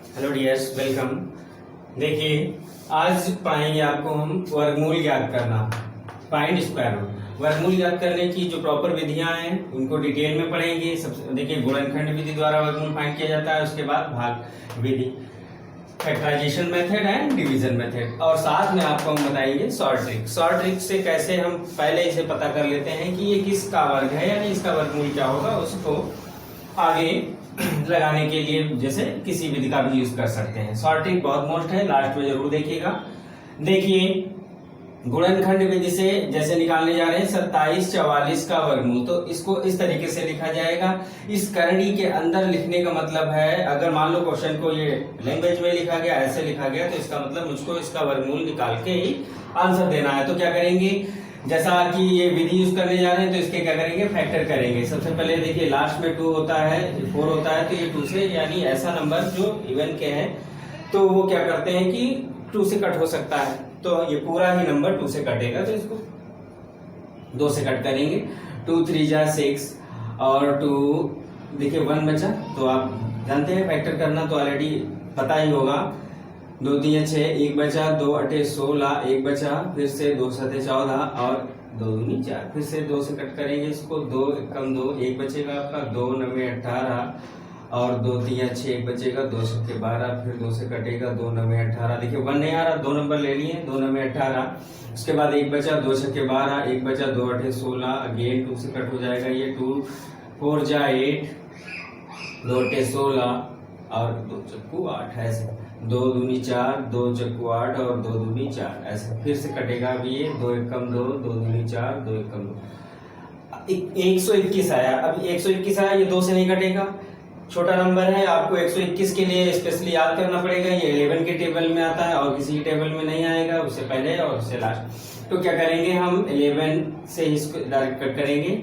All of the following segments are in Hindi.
Hello dears, welcome. देखिए, आज पढ़ाएंगे आपको हम वर्गमूल ज्ञात करना, फाइंड स्क्वायर रूट। वर्गमूल ज्ञात करने की जो प्रॉपर विधियां हैं उनको डिटेल में पढ़ेंगे। सबसे देखिए, गुणनखंड विधि द्वारा वर्गमूल फाइंड किया जाता है, उसके बाद भाग विधि, factorisation method and division method, और साथ में आपको हम बताएंगे शॉर्ट ट्रिक। शॉर्ट ट्रिक से कैसे हम पहले इसे पता कर लेते हैं कि ये किसका वर्ग है, यानी इसका वर्गमूल क्या होगा, उसको आगे लगाने के लिए जैसे किसी विधि का भी यूज कर सकते हैं। शॉर्ट ट्रिक बहुत मोस्ट है, लास्ट में जरूर देखिएगा। देखिए, गुणनखंड विधि से जैसे निकालने जा रहे हैं 27 44 का वर्गमूल, तो इसको इस तरीके से लिखा जाएगा। इस करणी के अंदर लिखने का मतलब है, अगर मान लो क्वेश्चन को ये लैंग्वेज में लिखा गया, ऐसे लिखा गया, तो इसका मतलब मुझको इसका वर्गमूल निकाल के ही आंसर देना है। तो क्या करेंगे, जैसा कि ये विधि यूज करने जा रहे हैं तो इसके क्या करेंगे, फैक्टर करेंगे। सबसे पहले देखिए, लास्ट में 2 होता है, 4 होता है, तो ये 2 से, यानी ऐसा नंबर जो इवन के हैं तो वो क्या करते हैं कि 2 से कट हो सकता है, तो ये पूरा ही नंबर 2 से कटेगा, तो इसको 2 से कट करेंगे। 2 3 जा 6 और 2 देखिए 1 बचा, तो आप जानते हैं फैक्टर करना तो ऑलरेडी पता ही होगा। 2 3 6, 1 बचा, 2 8 16, 1 बचा, फिर से 2 7 14 और 2 दूनी 4, फिर से 2 से कट करेंगे इसको, 2 1 2, 1 बचेगा आपका, 2 9 18 और 2 3 6, 1 बचेगा, 2 7 12, फिर 2 से कटेगा, 2 9 18। देखिए 1 नहीं आ रहा, 2 नंबर ले लिए, 2 9 18, उसके बाद 1 बचा, 2 7 12, 1 बचा, 2 8 16, अगेन 2 से कट हो जाएगा, ये 2 4 जा 8, 2 8 16 और 2 चक्कू 8, ऐसे 2 दूनी 4, 2 चक्कू 8 और 2 दूनी 4, ऐसे फिर से कटेगा। अभी ये 2 1 2, 2 दूनी 4, 2 1 2, 121 आया। अब 121 आया, ये 2 से नहीं कटेगा, छोटा नंबर है, आपको 121 के लिए स्पेशली याद करना पड़ेगा। ये 11 के टेबल में आता है और किसी टेबल में नहीं आएगा, उससे पहले और उससे लास्ट। तो क्या करेंगे, हम 11 से इसको डायरेक्ट कट करेंगे,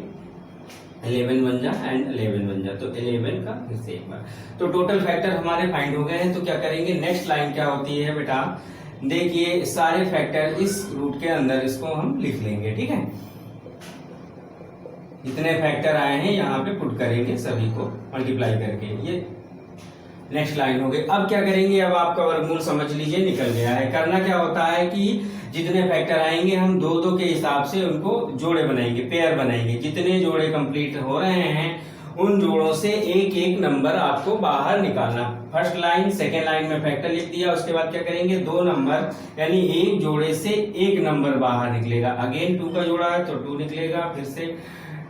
11 बन जा एंड 11 बन जा, तो 11 का फिर से एक बार। तो टोटल फैक्टर हमारे फाइंड हो गए हैं। तो क्या करेंगे, नेक्स्ट लाइन क्या होती है बेटा, देखिए सारे फैक्टर इस रूट के अंदर इसको हम लिख लेंगे, ठीक है। इतने फैक्टर आए हैं यहाँ पे पुट करेंगे, सभी को मल्टीप्लाई करके, ये नेक्स्ट लाइन हो गई। अब क्या करेंगे, अब आपका वर्गमूल समझ लीजिए निकल गया है। करना क्या होता है कि जितने फैक्टर आएंगे हम 2 2 के हिसाब से उनको जोड़े बनाएंगे, पेयर बनाएंगे। जितने जोड़े कंप्लीट हो रहे हैं उन जोड़ों से एक एक नंबर आपको बाहर निकालना। फर्स्ट लाइन सेकेंड लाइन में फैक्टर लिख दिया, उसके बाद क्या करेंगे, 2 नंबर यानी एक जोड़े से एक नंबर बाहर निकलेगा। अगेन 2 का जोड़ा है तो 2 निकलेगा, फिर से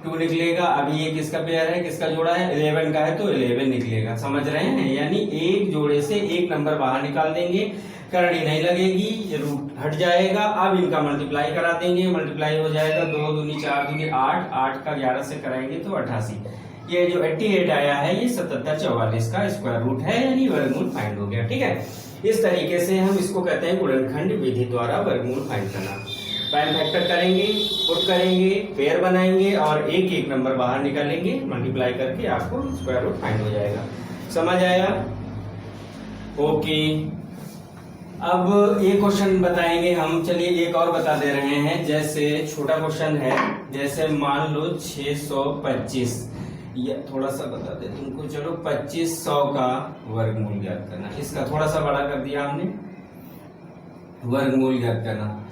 2 निकलेगा। अभी ये किसका पेयर है, किसका जोड़ा है, 11 का है तो 11 निकलेगा। समझ रहे हैं, यानी एक जोड़े से एक नंबर बाहर निकाल देंगे, करड़ी नहीं लगेगी, ये रूट हट जाएगा। अब इनका मल्टीप्लाई करा देंगे, मल्टीप्लाई हो जाएगा, 2 दूनी 4 दूनी 8, 8 का 11 से कराएंगे तो 88। ये जो 88 आया है ये 77 44 का स्क्वायर रूट है, यानी वर्गमूल फाइंड हो गया, ठीक है। इस तरीके से हम इसको कहते हैं गुणनखंड विधि द्वारा वर्गमूल फाइंड करना। प्राइम फैक्टर करेंगे, पुट करेंगे, पेयर बनाएंगे और एक एक नंबर बाहर निकालेंगे, मल्टीप्लाई करके आपको स्क्वायर रूट फाइंड हो जाएगा। समझ आया? ओके। अब एक क्वेश्चन बताएंगे हम, चलिए एक और बता दे रहे हैं। जैसे छोटा क्वेश्चन है, जैसे मान लो 625, या थोड़ा सा बता दे तुमको, चलो 2500 का वर्गमूल ज्ञात करना। इसका थोड़ा सा बड़ा कर दिया हमने, वर्गमूल ज्ञात करना।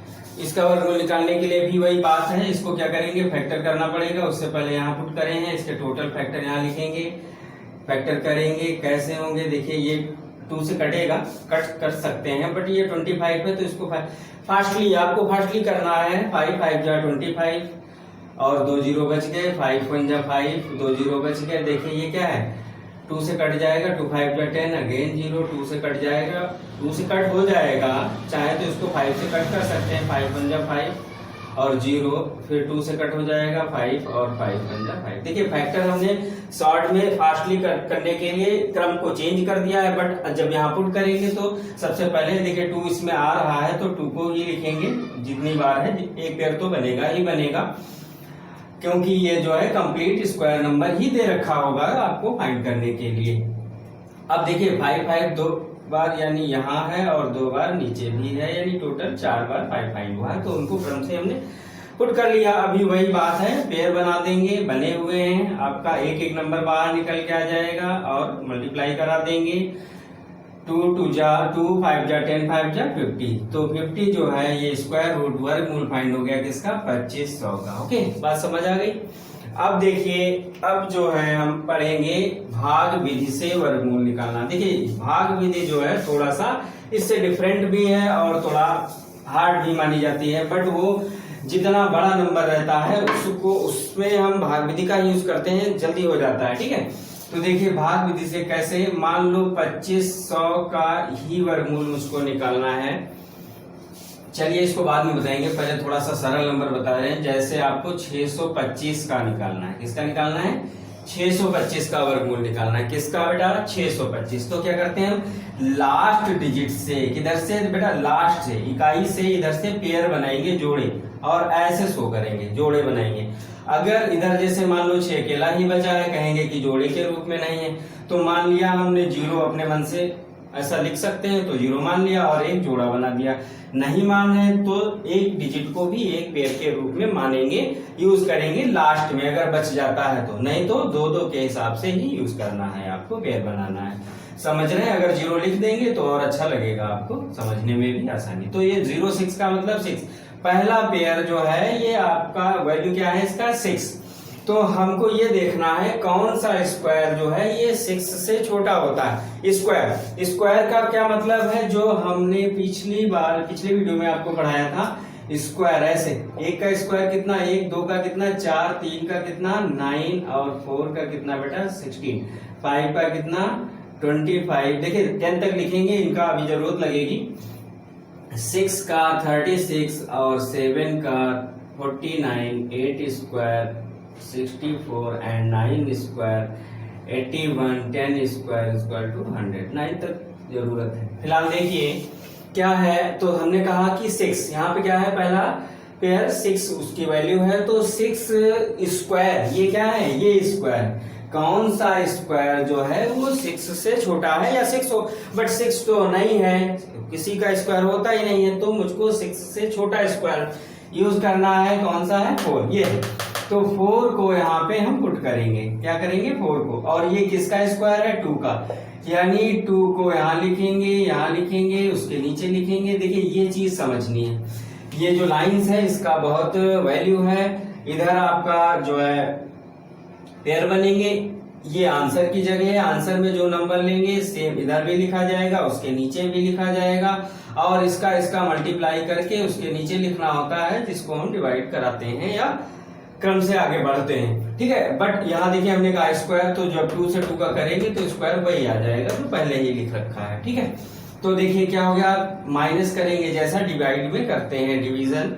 इसका वर्गमूल निकालने के लिए भी वही बात है, इसको क्या करेंगे, फैक्टर करना पड़ेगा। उससे पहले यहाँ पुट करे हैं, इसके टोटल फैक्टर यहाँ लिखेंगे, फैक्टर करेंगे। कैसे होंगे, देखिए ये 2 से कटेगा, कट कर सकते हैं, बट ये 25 है तो इसको फास्टली आपको फास्टली करना है। 5 5 जा 25 और 2 0 बच गए, 5 1 जा 5, 2 0 बच गए। देखिए ये क्या है, 2 से कट जाएगा, 2 5 जा 10, अगेन 0, 2 से कट जाएगा, 2 से कट हो जाएगा, चाहे तो इसको 5 से कट कर सकते हैं, 5 1 जा 5 और 0, फिर 2 से कट हो जाएगा, 5 और 5 1 जा 5। देखिए फैक्टर हमने शॉर्ट में फास्टली करने के लिए क्रम को चेंज कर दिया है, बट जब यहाँ पुट करेंगे तो सबसे पहले देखिए 2 इसमें आ रहा है तो 2 को ही लिखेंगे, जितनी बार है एक पेयर तो बनेगा ही बनेगा, क्योंकि ये जो है कंप्लीट स्क्वायर नंबर ही दे रखा होगा आपको फाइंड करने के लिए। अब देखिए 5 5 2 बार यानी यहाँ है और 2 बार नीचे भी है, यानी टोटल 4 बार 5 फाइंड हुआ है, तो उनको क्रम से हमने पुट कर लिया। अभी वही बात है, पेयर बना देंगे, बने हुए हैं, आपका एक एक नंबर बाहर निकल के आ जाएगा और मल्टीप्लाई करा देंगे। 2 2 जा 2 5 जा 10 5 जा 50, तो 50 जो है ये स्क्वायर रूट वर्गमूल फाइंड हो गया किसका 2500 का। ओके, बात समझ आ गई। अब देखिए, अब जो है हम पढ़ेंगे भाग विधि से वर्गमूल निकालना। देखिए भाग विधि जो है थोड़ा सा इससे डिफरेंट भी है और थोड़ा हार्ड भी मानी जाती है, बट वो जितना बड़ा नंबर रहता है उसको उसमें हम भाग विधि का यूज करते हैं, जल्दी हो जाता है। ठीक है, तो देखिए भाग विधि से कैसे, मान लो 2500 का ही वर्गमूल मुझको निकालना है। चलिए इसको बाद में बताएंगे, पहले थोड़ा सा सरल नंबर बता रहे हैं। जैसे आपको 625 का निकालना है, किसका निकालना है 625 का वर्गमूल निकालना है। किसका बेटा 625। तो क्या करते हैं हम, लास्ट डिजिट से, किधर से बेटा लास्ट से, इकाई से इधर से पेयर बनाएंगे, जोड़े, और ऐसे शो करेंगे, जोड़े बनाएंगे। अगर इधर जैसे मान लो 6 अकेला ही बचा है, कहेंगे कि जोड़े के रूप में नहीं है, तो मान लिया हमने 0 अपने मन से ऐसा लिख सकते हैं, तो 0 मान लिया और एक जोड़ा बना दिया। नहीं मान है तो एक डिजिट को भी एक पेयर के रूप में मानेंगे, यूज करेंगे लास्ट में अगर बच जाता है तो, नहीं तो 2-2 के हिसाब से ही यूज करना है, आपको पेयर बनाना है। समझ रहे हैं, अगर 0 लिख देंगे तो और अच्छा लगेगा, आपको समझने में भी आसानी। तो ये 06 का मतलब 6, पहला पेयर जो है ये आपका वैल्यू क्या है इसका 6। तो हमको ये देखना है कौन सा स्क्वायर जो है ये 6 से छोटा होता है। स्क्वायर, स्क्वायर का क्या मतलब है, जो हमने पिछले वीडियो में आपको पढ़ाया था, स्क्वायर ऐसे, 1 का स्क्वायर कितना 1, 2 का कितना 4, 3 का कितना 9 और 4 का कितना बेटा 16, 5 का कितना 25। देखिए 10 तक लिखेंगे, इनका अभी जरूरत लगेगी। 6 का 36 और 7 का 49, 8 square 64 and 9 square 81, 10 square equal to 100। 9 तक जरूरत है। फिलहाल देखिए क्या है, तो हमने कहा कि 6, यहाँ पे क्या है पहला पेयर 6 उसकी वैल्यू है, तो 6 स्क्वायर ये क्या है, ये स्क्वायर, कौन सा स्क्वायर जो है वो 6 से छोटा है या 6 हो, बट 6 तो नहीं है, किसी का स्क्वायर होता ही नहीं है, तो मुझको 6 से छोटा स्क्वायर यूज करना है। कौन सा है 4, ये है। तो 4 को यहाँ पे हम पुट करेंगे, क्या करेंगे 4 को, और ये किसका स्क्वायर है 2 का, यानी 2 को यहाँ लिखेंगे, उसके नीचे लिखेंगे। देखिए ये चीज समझनी है, ये जो लाइंस है इसका बहुत वैल्यू है। इधर आपका जो है पेयर बनेंगे, ये आंसर की जगह है, आंसर में जो नंबर लेंगे सेम इधर भी लिखा जाएगा, उसके नीचे भी लिखा जाएगा, और इसका मल्टीप्लाई करके उसके नीचे लिखना होता है, जिसको हम डिवाइड कराते हैं या क्रम से आगे बढ़ते हैं। ठीक है, बट यहाँ देखिए हमने कहा स्क्वायर, तो जब 2 से 2 का करेंगे तो स्क्वायर वही आ जाएगा, तो पहले ही लिख रखा है। ठीक है, तो देखिए क्या हो गया, माइनस करेंगे जैसा डिवाइड में करते हैं, डिवीजन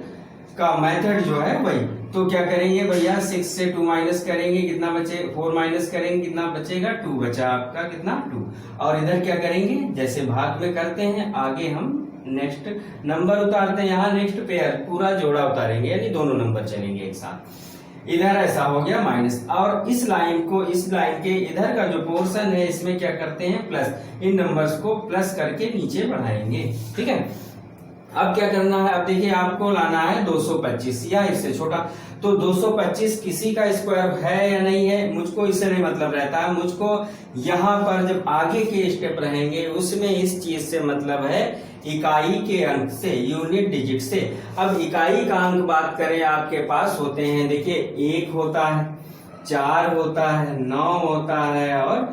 का मेथड जो है वही। तो क्या करेंगे भैया, 6 से 2 माइनस करेंगे, कितना बचे 4 माइनस करेंगे, कितना बचेगा 2 बचा आपका, कितना 2। और इधर क्या करेंगे, जैसे भाग में करते हैं, आगे हम नेक्स्ट नंबर उतारते हैं, यहाँ नेक्स्ट पेयर पूरा जोड़ा उतारेंगे, यानी दोनों नंबर चलेंगे एक साथ। इधर ऐसा हो गया माइनस, और इस लाइन के इधर का जो पोर्शन है इसमें क्या करते हैं प्लस, इन नंबर्स को प्लस करके नीचे बढ़ाएंगे। ठीक है, अब क्या करना है, अब देखिए आपको लाना है 225 या इससे छोटा, तो 225 किसी का स्क्वायर है या नहीं है, मुझको इससे नहीं मतलब रहता है, मुझको यहाँ पर जब आगे के स्टेप रहेंगे उसमें इस चीज से मतलब है इकाई के अंक से, यूनिट डिजिट से। अब इकाई का अंक बात करें, आपके पास होते हैं, देखिए 1 होता है, 4 होता है, 9 होता है और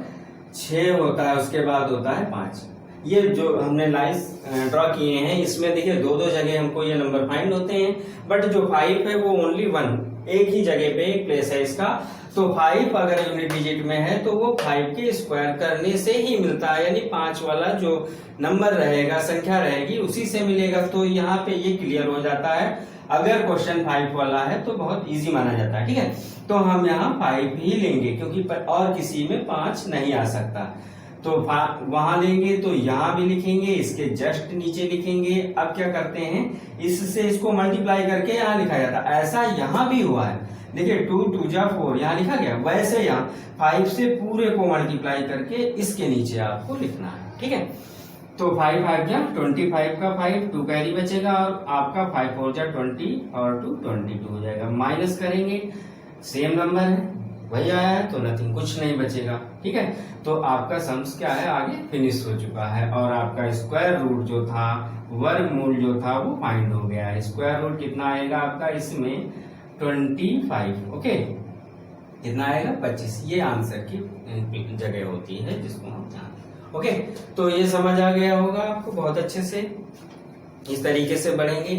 6 होता है, उसके बाद होता है 5। ये जो हमने लाइंस ड्रॉ किए हैं इसमें देखिए 2-2 जगह हमको ये नंबर फाइंड होते हैं, बट जो 5 है वो ओनली 1, एक ही जगह पे एक प्लेस है इसका। तो 5 अगर यूनिट डिजिट में है तो वो 5 के स्क्वायर करने से ही मिलता है, यानी 5 वाला जो नंबर रहेगा, संख्या रहेगी, उसी से मिलेगा। तो यहाँ पे ये क्लियर हो जाता है, अगर क्वेश्चन 5 वाला है तो बहुत इजी माना जाता है। ठीक है, तो हम यहाँ 5 ही लेंगे, क्योंकि और किसी में 5 नहीं आ सकता, तो वहां लेंगे तो यहाँ भी लिखेंगे, इसके जस्ट नीचे लिखेंगे। अब क्या करते हैं, इससे इसको मल्टीप्लाई करके यहाँ लिखा जाता है, ऐसा यहाँ भी हुआ है। देखिए 2 2 जा 4 यहाँ लिखा गया, वैसे यहाँ 5 से पूरे को मल्टीप्लाई करके इसके नीचे आपको लिखना है। ठीक है, तो 5 5 जा 25 का 5, 2 कैरी बचेगा, और आपका 5 4 जा 20 और 2 22 हो जाएगा। माइनस करेंगे, सेम नंबर है, वही आया है, तो नथिंग, कुछ नहीं बचेगा। ठीक है, तो आपका सम्स क्या है, आगे फिनिश हो चुका है और आपका स्क्वायर रूट जो था, वर्गमूल जो था वो फाइंड हो गया है। स्क्वायर रूट कितना आएगा आपका इसमें 25। ओके, कितना आएगा 25। ये आंसर की जगह होती है जिसको हम जानते। ओके, तो ये समझ आ गया होगा आपको बहुत अच्छे से। इस तरीके से बढ़ेंगे।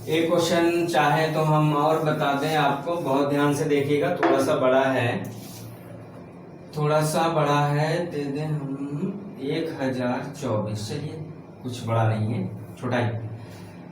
एक क्वेश्चन चाहे तो हम और बता दें आपको, बहुत ध्यान से देखिएगा, थोड़ा सा बड़ा है, थोड़ा सा बड़ा है, दे दें हम 1024। चलिए, कुछ बड़ा नहीं है, छोटा ही।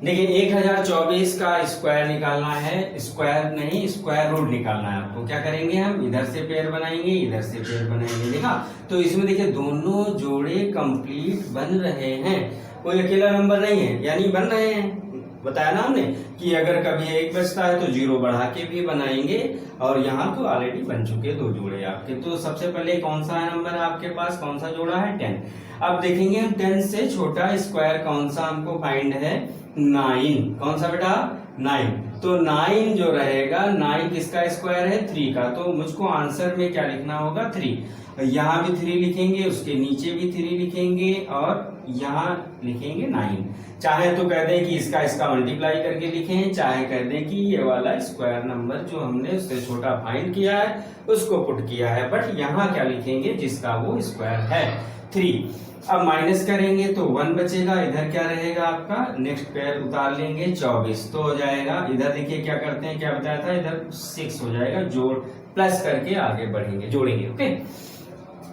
देखिए 1024 का स्क्वायर निकालना है, स्क्वायर नहीं स्क्वायर रूट निकालना है आपको। क्या करेंगे हम, इधर से पेयर बनाएंगे, इधर से पेयर बनाएंगे। देखा, तो इसमें देखिए दोनों जोड़े कंप्लीट बन रहे हैं, कोई अकेला नंबर नहीं है, यानी बन रहे हैं। बताया ना हमने कि अगर कभी एक बचता है तो जीरो बढ़ा के भी बनाएंगे, और यहाँ तो ऑलरेडी बन चुके दो जोड़े आपके। तो सबसे पहले कौन सा नंबर है आपके पास, कौन सा जोड़ा है 10। अब देखेंगे हम 10 से छोटा स्क्वायर कौन सा हमको फाइंड है, 9। कौन सा बेटा, 9। तो 9 जो रहेगा, 9 किसका स्क्वायर है, 3 का। तो मुझको आंसर में क्या लिखना होगा, 3। यहाँ भी 3 लिखेंगे, उसके नीचे भी 3 लिखेंगे, और यहाँ लिखेंगे 9। चाहे तो कह दें कि इसका मल्टीप्लाई करके लिखें, चाहे कह दें कि ये वाला स्क्वायर नंबर जो हमने उससे छोटा फाइंड किया है उसको पुट किया है, बट यहाँ क्या लिखेंगे, जिसका वो स्क्वायर है 3। अब माइनस करेंगे तो 1 बचेगा, इधर क्या रहेगा आपका, नेक्स्ट पेयर उतार लेंगे 24, तो हो जाएगा। इधर देखिए क्या करते हैं, क्या बताया था, इधर 6 हो जाएगा, जोड़ प्लस करके आगे बढ़ेंगे, जोड़ेंगे। ओके,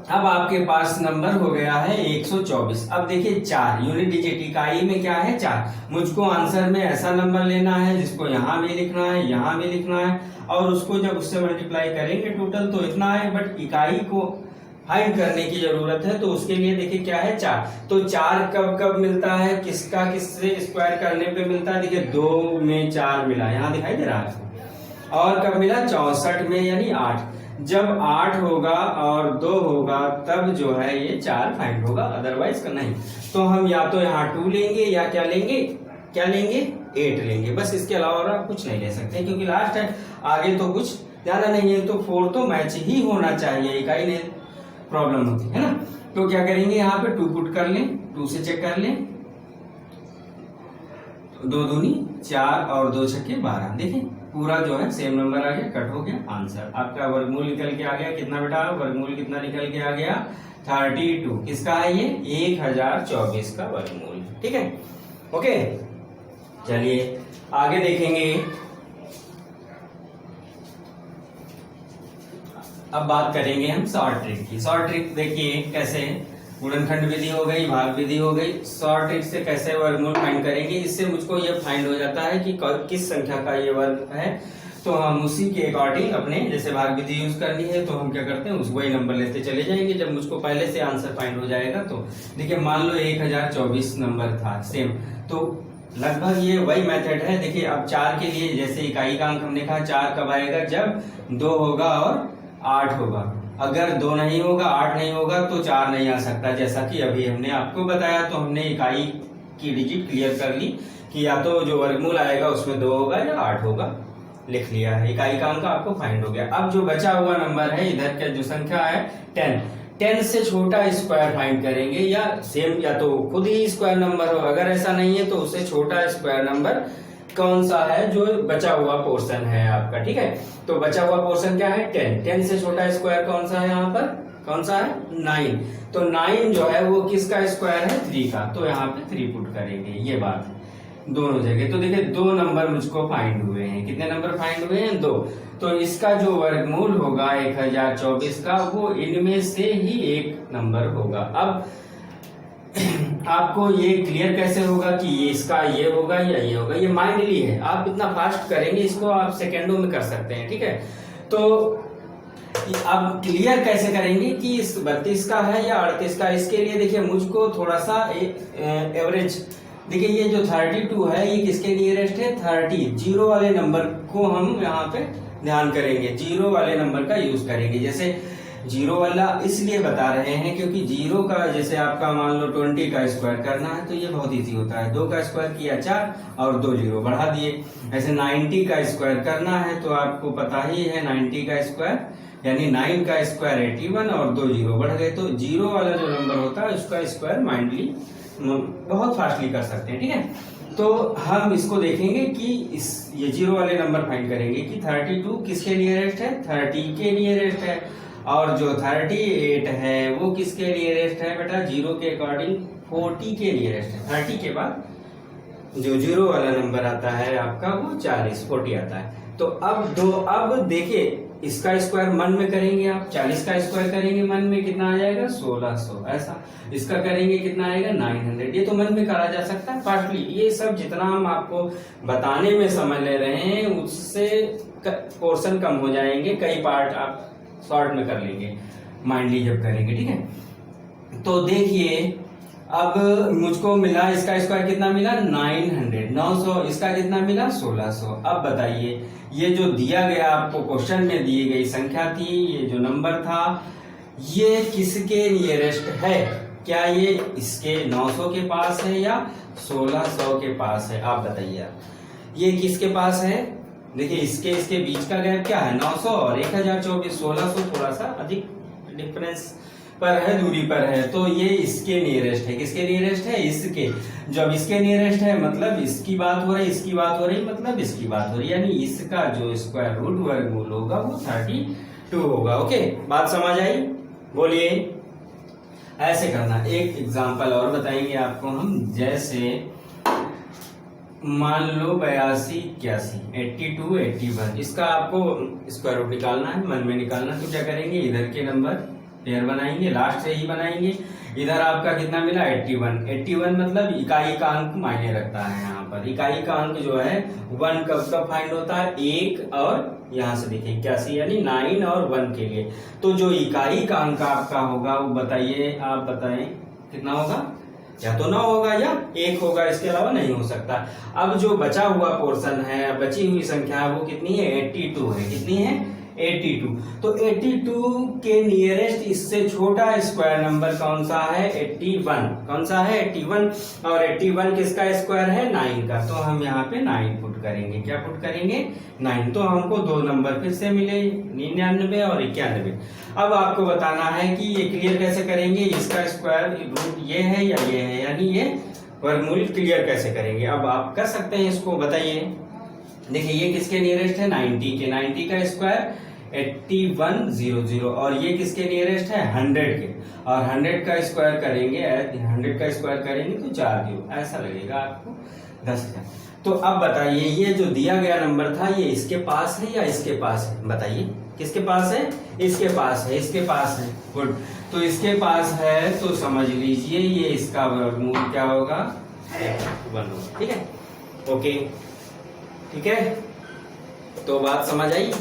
अब आपके पास नंबर हो गया है 124। अब देखिए 4 यूनिट डिजिट इकाई में क्या है, 4। मुझको आंसर में ऐसा नंबर लेना है जिसको यहाँ भी लिखना है, यहाँ भी लिखना है, और उसको जब उससे मल्टीप्लाई करेंगे टोटल तो इतना है, बट इकाई को फाइंड करने की जरूरत है। तो उसके लिए देखिए क्या है, 4। तो 4 कब कब मिलता है, किसका किससे स्क्वायर करने पे मिलता है, देखिए 2 में 4 मिला, यहाँ दिखाई दे रहा है। और कब मिला, 64 में, यानी 8। जब 8 होगा और 2 होगा तब जो है ये 4 फाइंड होगा, अदरवाइज का नहीं। तो हम या तो यहाँ 2 लेंगे, या क्या लेंगे, 8 लेंगे, बस। इसके अलावा और आप कुछ नहीं ले सकते, क्योंकि लास्ट है, आगे तो कुछ ज्यादा नहीं है। तो 4 तो मैच ही होना चाहिए, इकाई नहीं प्रॉब्लम होती है ना। तो क्या करेंगे, यहाँ पे 2 पुट कर लें, 2 से चेक कर लें, 2 दूनी 4 और 2 छक्के 12। देखिए पूरा जो है सेम नंबर आ गया, कट हो गया, आंसर आपका वर्गमूल निकल के आ गया। कितना बेटा, वर्गमूल कितना निकल के आ गया, 32। किसका है ये, 1024 का वर्गमूल। ठीक है, ओके, चलिए आगे देखेंगे। अब बात करेंगे हम शॉर्ट ट्रिक की। शॉर्ट ट्रिक देखिए कैसे, गुणनखंड विधि हो गई, भाग विधि हो गई, शॉर्ट ट्रिक से कैसे वर्गमूल फाइंड करेंगे। इससे मुझको ये फाइंड हो जाता है कि किस संख्या का ये वर्ग है, तो हम उसी के अकॉर्डिंग अपने, जैसे भाग विधि यूज करनी है तो हम क्या करते हैं, वही नंबर लेते चले जाएंगे जब मुझको पहले से आंसर फाइंड हो जाएगा। तो देखिए मान लो 1024 नंबर था सेम, तो लगभग ये वही मेथड है। देखिए अब 4 के लिए जैसे इकाई का अंक हमने कहा, 4 कब आएगा, जब 2 होगा और 8 होगा। अगर 2 नहीं होगा, 8 नहीं होगा तो 4 नहीं आ सकता। जैसा कि अभी हमने आपको बताया, तो हमने इकाई की डिजिट क्लियर कर ली कि या तो जो वर्गमूल आएगा उसमें 2 होगा या 8 होगा, लिख लिया है, इकाई का अंक आपको फाइंड हो गया। अब जो बचा हुआ नंबर है, इधर का जो संख्या है 10 से छोटा स्क्वायर फाइंड करेंगे, या सेम, या तो खुद ही स्क्वायर नंबर हो, अगर ऐसा नहीं है तो उससे छोटा स्क्वायर नंबर कौन सा है जो बचा हुआ पोर्शन है आपका। ठीक है, तो बचा हुआ पोर्शन क्या है, 10 से छोटा स्क्वायर कौन सा है, यहाँ पर कौन सा है, 9। तो 9 जो है वो किसका स्क्वायर है, 3 का। तो यहाँ पे 3 पुट करेंगे, ये बात दोनों जगह। तो देखिए 2 नंबर मुझको फाइंड हुए हैं। कितने नंबर फाइंड हुए हैं, 2। तो इसका जो वर्गमूल होगा 1024 का, वो इनमें से ही एक नंबर होगा। अब आपको ये क्लियर कैसे होगा कि ये इसका ये होगा या ये होगा, ये माइंडली है। आप इतना फास्ट करेंगे इसको, आप सेकेंडों में कर सकते हैं। ठीक है, तो अब क्लियर कैसे करेंगे कि इस 32 का है या 38 का। इसके लिए देखिए मुझको थोड़ा सा एवरेज, देखिए ये जो 32 है ये किसके नियरेस्ट है, 30। जीरो वाले नंबर को हम यहाँ पे ध्यान करेंगे, जीरो वाले नंबर का यूज करेंगे। जैसे जीरो वाला इसलिए बता रहे हैं क्योंकि जीरो का, जैसे आपका मान लो 20 का स्क्वायर करना है तो ये बहुत इजी होता है, 2 का स्क्वायर किया 4 और 2 जीरो बढ़ा दिए। ऐसे 90 का स्क्वायर करना है तो आपको पता ही है 90 का स्क्वायर यानी 9 का स्क्वायर 81 और 2 जीरो बढ़ गए, तो जीरो वाला जो नंबर होता है उसका स्क्वायर माइंडली बहुत फास्टली कर सकते हैं। ठीक है, तो हम इसको देखेंगे कि ये जीरो वाले नंबर फाइंड करेंगे कि 32 किसके नियरेस्ट है, 30 के नियरेस्ट है, और जो 38 है वो किसके नियरेस्ट है बेटा, जीरो के अकॉर्डिंग 40 के नियरेस्ट है। 30 के बाद जो जीरो वाला नंबर आता है आपका वो 40 आता है। तो अब देखिए इसका स्क्वायर मन में करेंगे आप, 40 का स्क्वायर करेंगे मन में कितना आ जाएगा 1600, ऐसा इसका करेंगे कितना आएगा 900। ये तो मन में करा जा सकता है पार्टली। ये सब जितना हम आपको बताने में समझ ले रहे हैं उससे पोर्शन कम हो जाएंगे, कई पार्ट आप शॉर्ट में कर लेंगे माइंडली जब करेंगे। ठीक है, तो देखिए अब मुझको मिला इसका स्क्वायर कितना मिला 900, इसका कितना मिला 1600। अब बताइए ये जो दिया गया आपको क्वेश्चन में दी गई संख्या थी, ये जो नंबर था ये किसके नियरेस्ट है, क्या ये इसके 900 के पास है या 1600 के पास है, आप बताइए। आप ये किसके पास है, देखिए इसके बीच का गैप क्या है 900 और 1024, 1600 थोड़ा सा अधिक डिफरेंस पर है, दूरी पर है, तो ये इसके नियरेस्ट है। किसके नियरेस्ट है, इसके। जब इसके नियरेस्ट है मतलब इसकी बात हो रही, इसकी बात हो रही मतलब इसकी बात हो रही, यानी इसका जो स्क्वायर रूट वर्गमूल होगा वो 32 होगा। ओके, बात समझ आई, बोलिए। ऐसे करना, एक एग्जांपल और बताएंगे आपको हम, जैसे मान लो 82 81 82 81, इसका आपको स्क्वायर रूट निकालना है, मन में निकालना। तो क्या करेंगे, इधर के नंबर पेयर बनाएंगे, लास्ट से ही बनाएंगे। इधर आपका कितना मिला 81 मतलब इकाई का अंक मायने रखता है। यहाँ पर इकाई का अंक जो है 1 कब फाइंड होता है, 1 और यहाँ से देखिए 81 यानी 9 और 1 के लिए। तो जो इकाई का अंक आपका होगा वो बताइए, आप बताएं कितना होगा, या तो 9 होगा या 1 होगा, इसके अलावा नहीं हो सकता। अब जो बचा हुआ पोर्शन है, बची हुई संख्या है वो कितनी है 82 है, कितनी है 82। तो 82 के नियरेस्ट इससे छोटा स्क्वायर नंबर कौन सा है 81, कौन सा है 81, और 81 किसका स्क्वायर है 9 का, तो हम यहाँ पे 9 पुट करेंगे। क्या पुट करेंगे 9, तो हमको दो नंबर फिर से मिले 99 और 91। अब आपको बताना है कि ये क्लियर कैसे करेंगे, इसका स्क्वायर रूट ये है या ये है, यानी ये वर्गमूल क्लियर कैसे करेंगे। अब आप कर सकते हैं इसको, बताइए। देखिए ये किसके नियरेस्ट है 90 के, 90 का स्क्वायर 8100, और ये किसके नियरेस्ट है 100 के, और 100 का स्क्वायर करेंगे, 100 का स्क्वायर करेंगे तो 4 जीरो, ऐसा लगेगा आपको 10,000। तो अब बताइए ये जो दिया गया नंबर था ये इसके पास है या इसके पास है, बताइए किसके पास है, इसके पास है, इसके पास है, गुड। तो इसके पास है तो समझ लीजिए ये इसका वर्गमूल क्या होगा 1 होगा। ठीक है, ओके, ठीक है, तो बात समझ आई।